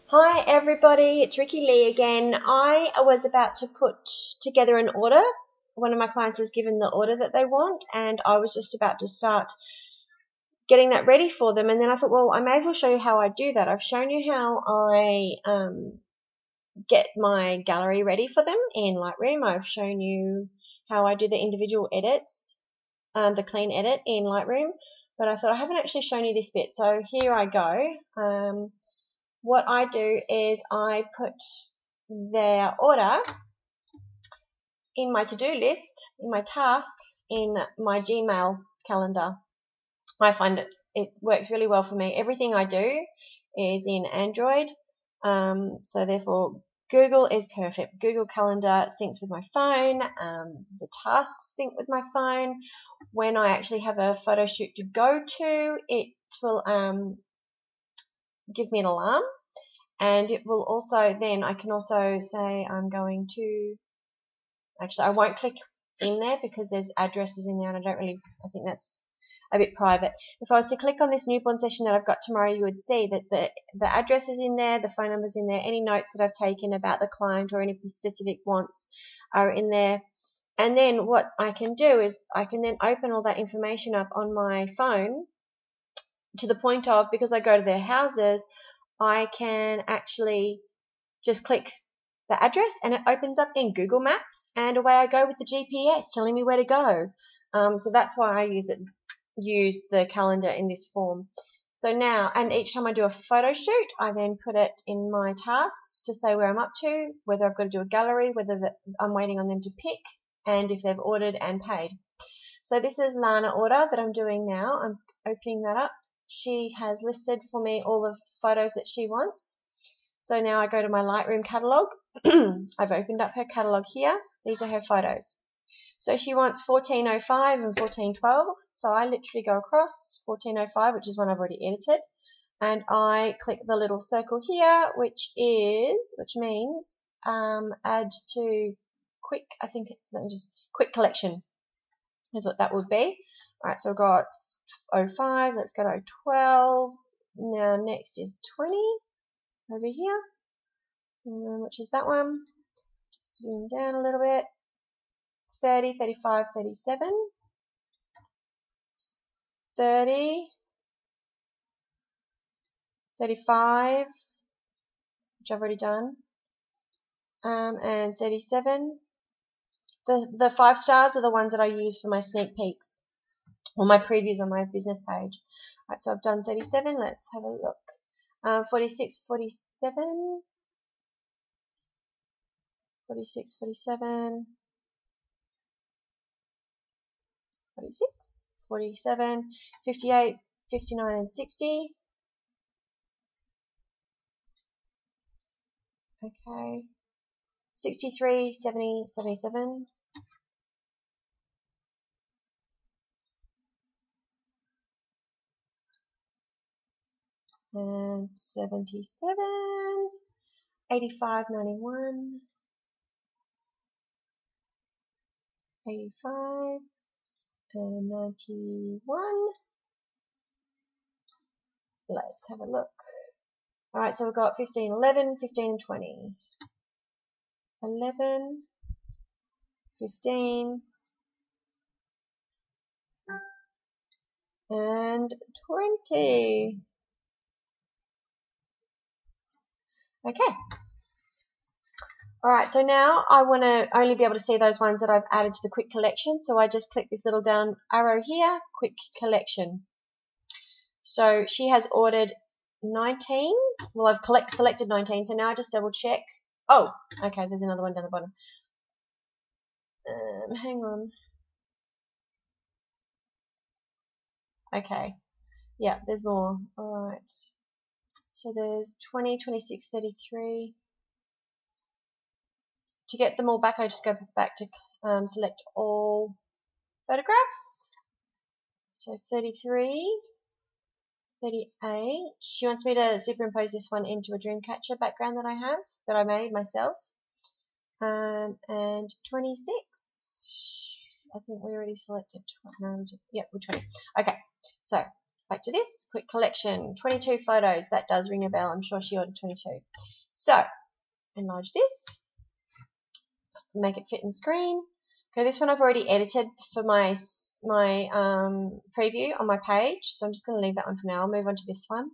Hi everybody, it's Rikki-Lee again. I was about to put together an order. One of my clients has given the order that they want, and I was just about to start getting that ready for them. And then I thought, well, I may as well show you how I do that. I've shown you how I get my gallery ready for them in Lightroom. I've shown you how I do the individual edits, the clean edit in Lightroom. But I thought I haven't actually shown you this bit, so here I go. What I do is I put their order in my to-do list, in my tasks, in my Gmail calendar. I find it works really well for me. Everything I do is in Android, so therefore Google is perfect. Google Calendar syncs with my phone. The tasks sync with my phone. When I actually have a photo shoot to go to, it will give me an alarm. And it will also, then I can also say I'm going to, actually I won't click in there because there's addresses in there and I think that's a bit private. If I was to click on this newborn session that I've got tomorrow, you would see that the address is in there, the phone number's in there, any notes that I've taken about the client or any specific wants are in there. And then what I can do is I can then open all that information up on my phone to the point of, because I go to their houses, I can actually just click the address and it opens up in Google Maps, and away I go with the GPS telling me where to go. So that's why I use the calendar in this form. So now, and each time I do a photo shoot, I then put it in my tasks to say where I'm up to, whether I've got to do a gallery, whether I'm waiting on them to pick, and if they've ordered and paid. So this is Lana order that I'm doing now. I'm opening that up. She has listed for me all the photos that she wants. So now I go to my Lightroom catalog. I've opened up her catalog here. These are her photos. So she wants 1405 and 1412. So I literally go across 1405, which is one I've already edited, and I click the little circle here, which means add to quick. I think it's quick collection is what that would be. All right, so I've got 05, let's go to 12. Now next is 20 over here, which is that one. Just zoom down a little bit. 30, 35, 37, 30, 35, which I've already done, and 37. The 5 stars are the ones that I use for my sneak peeks or my previews on my business page. All right, so I've done 37. Let's have a look. 46, 47, 46, 47, 46, 47, 58, 59 and 60. Okay. 63, 70, 77. And 77, 85, 91, 85, and 91. Let's have a look. All right, so we've got 15, 11, 15, and 20. 11, 15, and 20. Okay. All right, so now I want to only be able to see those ones that I've added to the quick collection. So I just click this little down arrow here, quick collection. So she has ordered 19. Well, I've selected 19, so now I just double check. Oh, okay, there's another one down the bottom. Hang on. Okay, yeah, there's more. All right. So there's 20, 26, 33. To get them all back, I just go back to select all photographs. So 33, 38. She wants me to superimpose this one into a Dreamcatcher background that I made myself. And 26. I think we already selected 20. No, yeah, we're 20. Okay, so back to this, quick collection, 22 photos. That does ring a bell. I'm sure she ordered 22. So, enlarge this, make it fit in screen. Okay, this one I've already edited for my preview on my page, so I'm just going to leave that one for now. I'll move on to this one.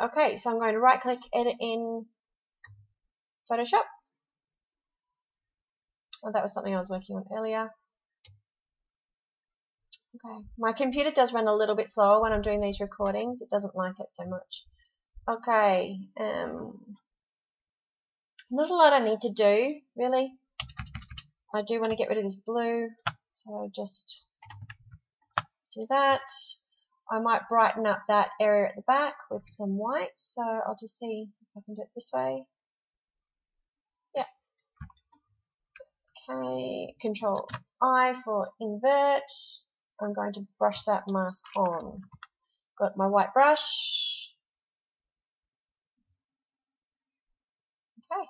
Okay, so I'm going to right-click, edit in Photoshop. Oh, that was something I was working on earlier. Okay, my computer does run a little bit slower when I'm doing these recordings. It doesn't like it so much. Okay, not a lot I need to do, really. I do want to get rid of this blue, so just do that. I might brighten up that area at the back with some white, so I'll just see if I can do it this way. Yeah. Okay, Control I for invert. I'm going to brush that mask on. Got my white brush. Okay.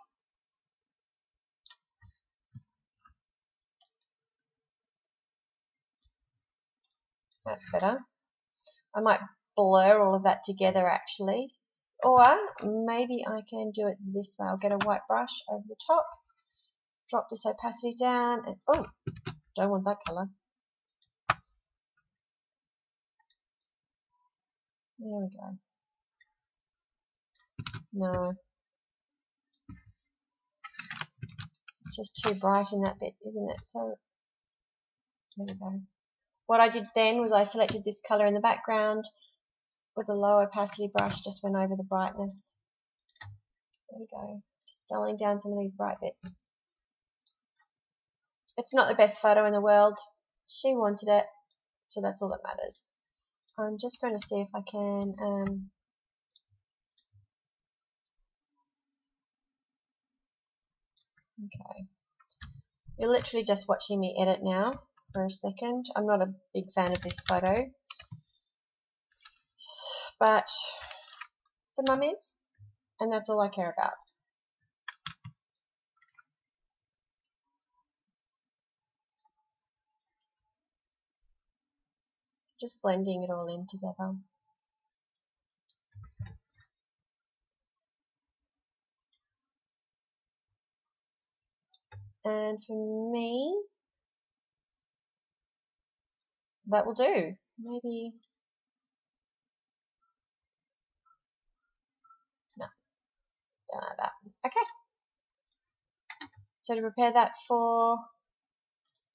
That's better. I might blur all of that together actually. Or maybe I can do it this way. I'll get a white brush over the top. Drop this opacity down. And oh, don't want that colour. There we go. No. It's just too bright in that bit, isn't it? So, there we go. What I did then was I selected this colour in the background with a low opacity brush, just went over the brightness. There we go. Just dulling down some of these bright bits. It's not the best photo in the world. She wanted it, so that's all that matters. I'm just going to see if I can okay. You're literally just watching me edit now for a second. I'm not a big fan of this photo, but the mum is, and that's all I care about. Just blending it all in together. And for me, that will do. Maybe, no, don't like that. Okay. So to prepare that for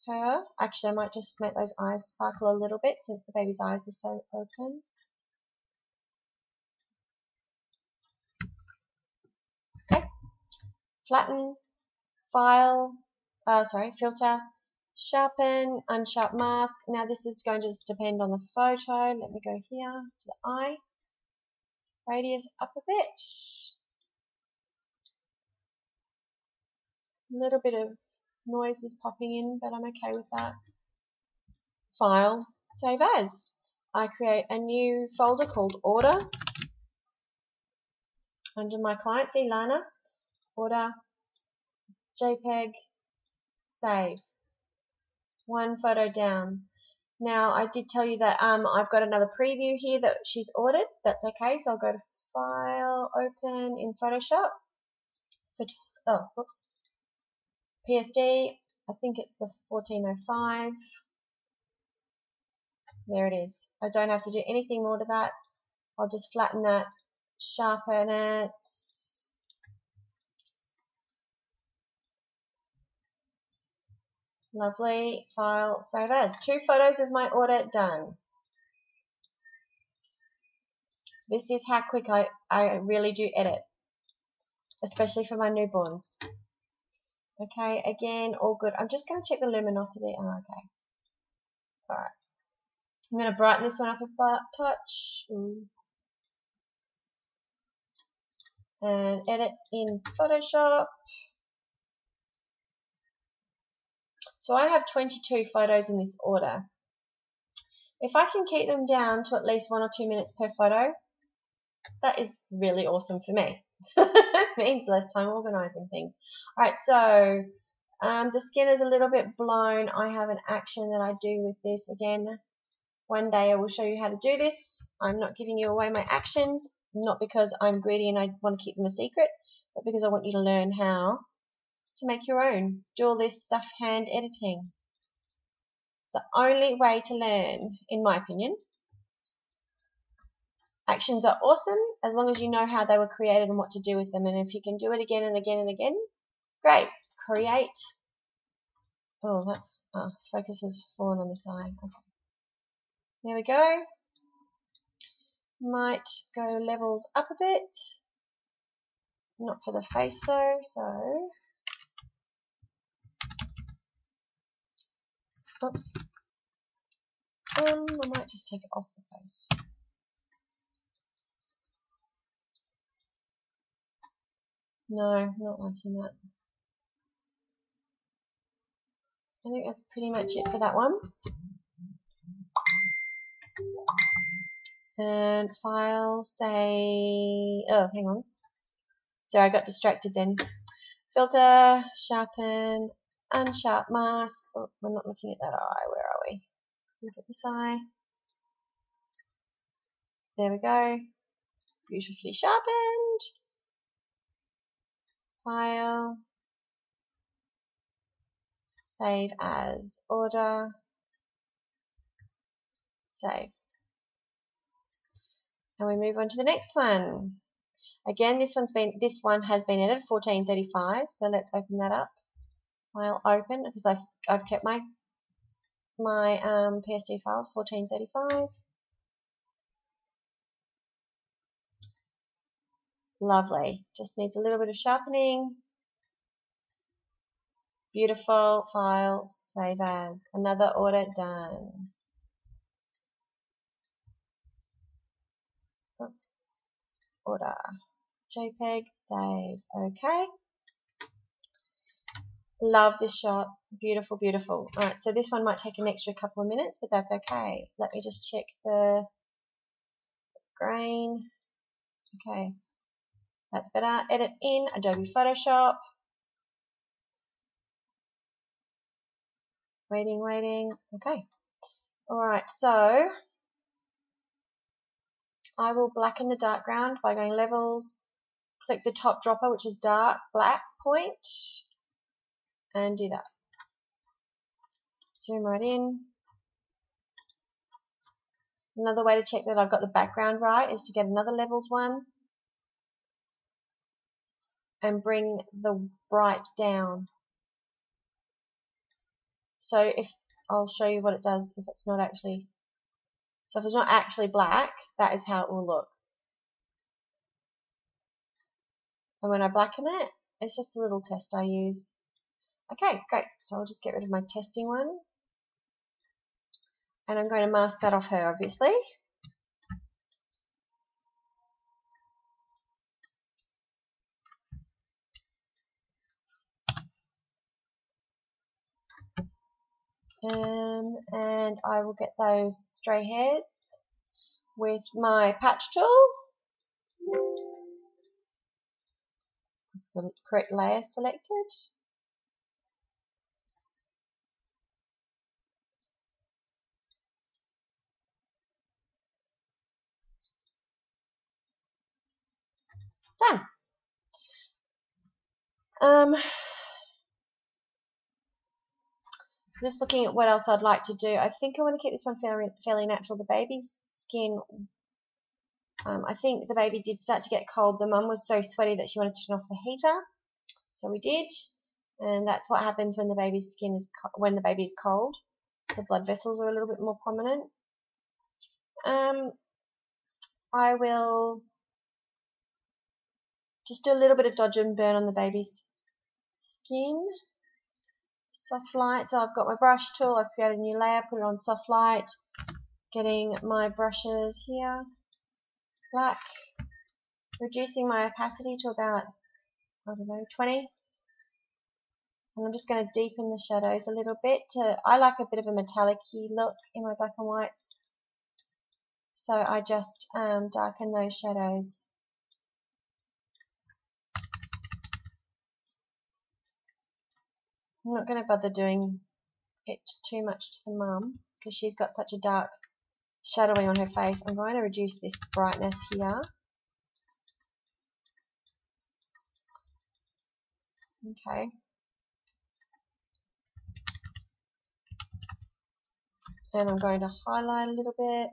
her, actually I might just make those eyes sparkle a little bit since the baby's eyes are so open. Okay. Flatten, file, filter, sharpen, unsharp mask. Now this is going to just depend on the photo. Let me go here to the eye. Radius up a bit. A little bit of noise is popping in, but I'm okay with that. File, save as. I create a new folder called Order. Under my clients, Ilana, Order, JPEG, Save. One photo down. Now, I did tell you that I've got another preview here that she's ordered. That's okay, so I'll go to File, Open in Photoshop. PSD, I think it's the 1405. There it is. I don't have to do anything more to that. I'll just flatten that, sharpen it. Lovely. File, save as. 2 photos of my order done. This is how quick I really do edit, especially for my newborns. Okay, again, all good. I'm just going to check the luminosity. Oh, okay. All right. I'm going to brighten this one up a touch. And edit in Photoshop. So I have 22 photos in this order. If I can keep them down to at least 1 or 2 minutes per photo, that is really awesome for me. It means less time organizing things. All right, so the skin is a little bit blown. I have an action that I do with this again. One day I will show you how to do this. I'm not giving you away my actions, not because I'm greedy and I want to keep them a secret, but because I want you to learn how to make your own. Do all this stuff hand editing. It's the only way to learn, in my opinion. Actions are awesome as long as you know how they were created and what to do with them. And if you can do it again and again and again, great. Create. Oh, that's focus has fallen on this eye. Okay. There we go. Might go levels up a bit. Not for the face though, so oops. I might just take it off the face. No, not liking that. I think that's pretty much it for that one. And file, say, oh, hang on. Sorry, I got distracted then. Filter, sharpen, unsharp mask. Oh, we're not looking at that eye. Where are we? Look at this eye. There we go. Beautifully sharpened. File. Save as order. Save. And we move on to the next one. Again, this one has been edited 1435. So let's open that up. File open because I've kept my PSD files 1435. Lovely. Just needs a little bit of sharpening. Beautiful. File, save as. Another order done. Oops. Order. JPEG, save. Okay. Love this shot. Beautiful, beautiful. Alright, so this one might take an extra couple of minutes, but that's okay. Let me just check the grain. Okay. That's better. Edit in Adobe Photoshop. Waiting. Okay. Alright, so I will blacken the dark ground by going levels, click the top dropper, which is dark black point, and do that. Zoom right in. Another way to check that I've got the background right is to get another levels one and bring the bright down. So if I'll show you what it does if it's not actually, so if it's not actually black, that is how it will look. And when I blacken it, it's just a little test I use. Okay, great. So I'll just get rid of my testing one. And I'm going to mask that off her, obviously. And I will get those stray hairs with my patch tool. The correct layer selected. Done. I'm just looking at what else I'd like to do. I think I want to keep this one fairly natural. The baby's skin, I think the baby did start to get cold. The mum was so sweaty that she wanted to turn off the heater. So we did. And that's what happens when the baby's skin is, when the baby is cold. The blood vessels are a little bit more prominent. I will just do a little bit of dodge and burn on the baby's skin. Soft light. So I've got my brush tool. I've created a new layer, put it on soft light. Getting my brushes here. Black. Reducing my opacity to about, I don't know, 20. And I'm just going to deepen the shadows a little bit. I like a bit of a metallic-y look in my black and whites. So I just darken those shadows. I'm not going to bother doing it too much to the mum because she's got such a dark shadowing on her face. I'm going to reduce this brightness here. Okay. And I'm going to highlight a little bit.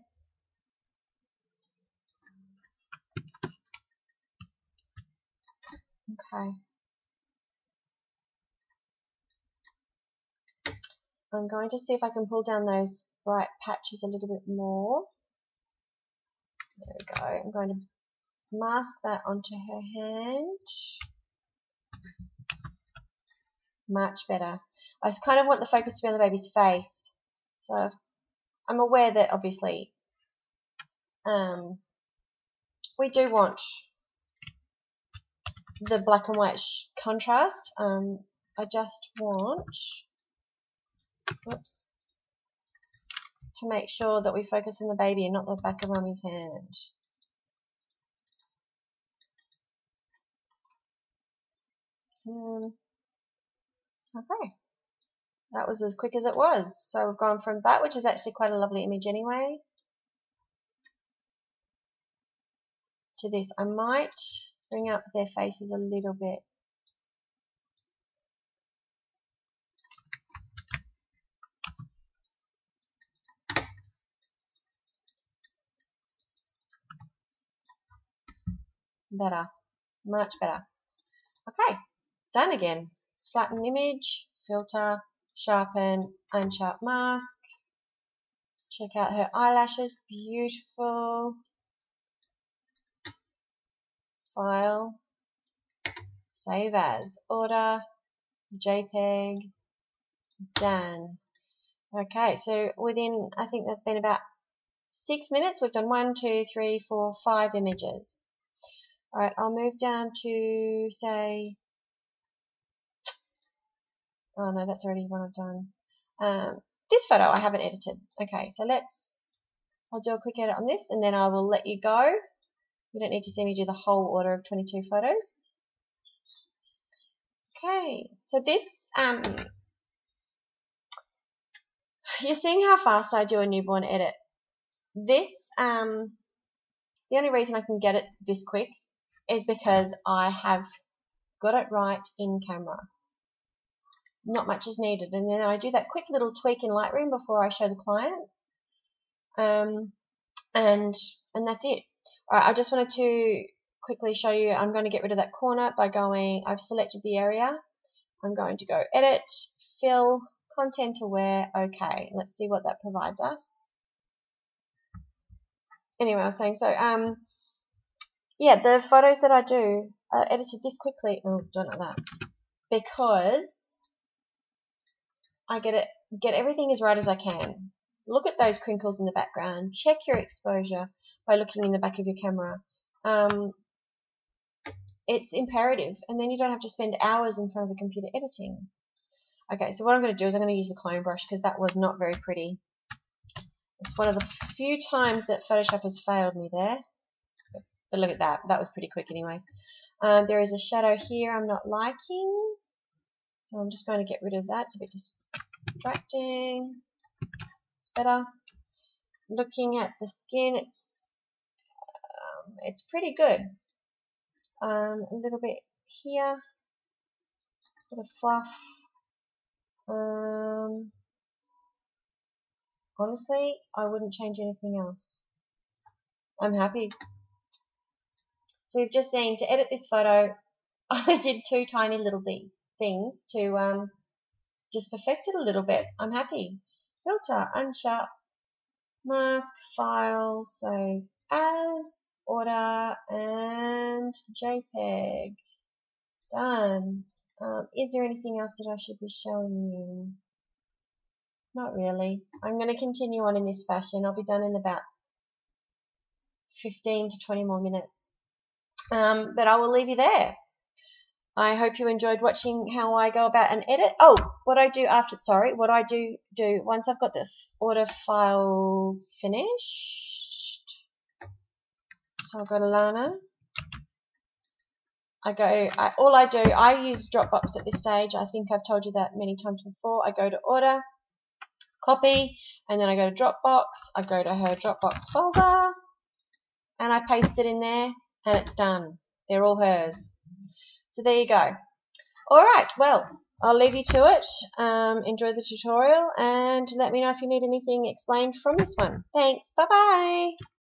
Okay. I'm going to see if I can pull down those bright patches a little bit more. There we go. I'm going to mask that onto her hand. Much better. I just kind of want the focus to be on the baby's face. So I'm aware that obviously we do want the black and white contrast. I just want, whoops, to make sure that we focus on the baby and not the back of Mummy's hand. Okay, that was as quick as it was. So we've gone from that, which is actually quite a lovely image anyway, to this. I might bring up their faces a little bit. Better, much better. Okay, done again. Flatten image, filter, sharpen, unsharp mask. Check out her eyelashes, beautiful. File, save as, order, JPEG, done. Okay, so within, I think that's been about 6 minutes, we've done 1, 2, 3, 4, 5 images. Alright, I'll move down to, say, oh no, that's already one I've done. This photo I haven't edited. Okay, so I'll do a quick edit on this and then I will let you go. You don't need to see me do the whole order of 22 photos. Okay, so this, you're seeing how fast I do a newborn edit. This, the only reason I can get it this quick is because I have got it right in camera. Not much is needed, and then I do that quick little tweak in Lightroom before I show the clients, and that's it. All right, I just wanted to quickly show you. I'm going to get rid of that corner by going. I've selected the area. I'm going to go edit, fill, content aware. Okay, let's see what that provides us. Anyway, I was saying, so yeah, the photos that I do are edited this quickly. Oh, don't know that, because I get everything as right as I can. Look at those crinkles in the background. Check your exposure by looking in the back of your camera. It's imperative, and then you don't have to spend hours in front of the computer editing. Okay, so what I'm going to do is I'm going to use the clone brush because that was not very pretty. It's one of the few times that Photoshop has failed me there. But look at that. That was pretty quick anyway. There is a shadow here I'm not liking. So I'm just going to get rid of that. It's a bit distracting. It's better. Looking at the skin, it's pretty good. A little bit here. A bit of fluff. Honestly, I wouldn't change anything else. I'm happy. So you've just seen, to edit this photo, I did 2 tiny little things to just perfect it a little bit. I'm happy. Filter, unsharp, mask, file, save as, order, and JPEG. Done. Is there anything else that I should be showing you? Not really. I'm going to continue on in this fashion. I'll be done in about 15 to 20 more minutes. But I will leave you there. I hope you enjoyed watching how I go about an edit. Oh, what I do once I've got the order file finished. So I've got Alana. I use Dropbox at this stage. I think I've told you that many times before. I go to order. copy, and then I go to Dropbox, I go to her Dropbox folder, and I paste it in there, and it's done. They're all hers. So there you go. All right, well, I'll leave you to it. Enjoy the tutorial, and let me know if you need anything explained from this one. Thanks. Bye-bye.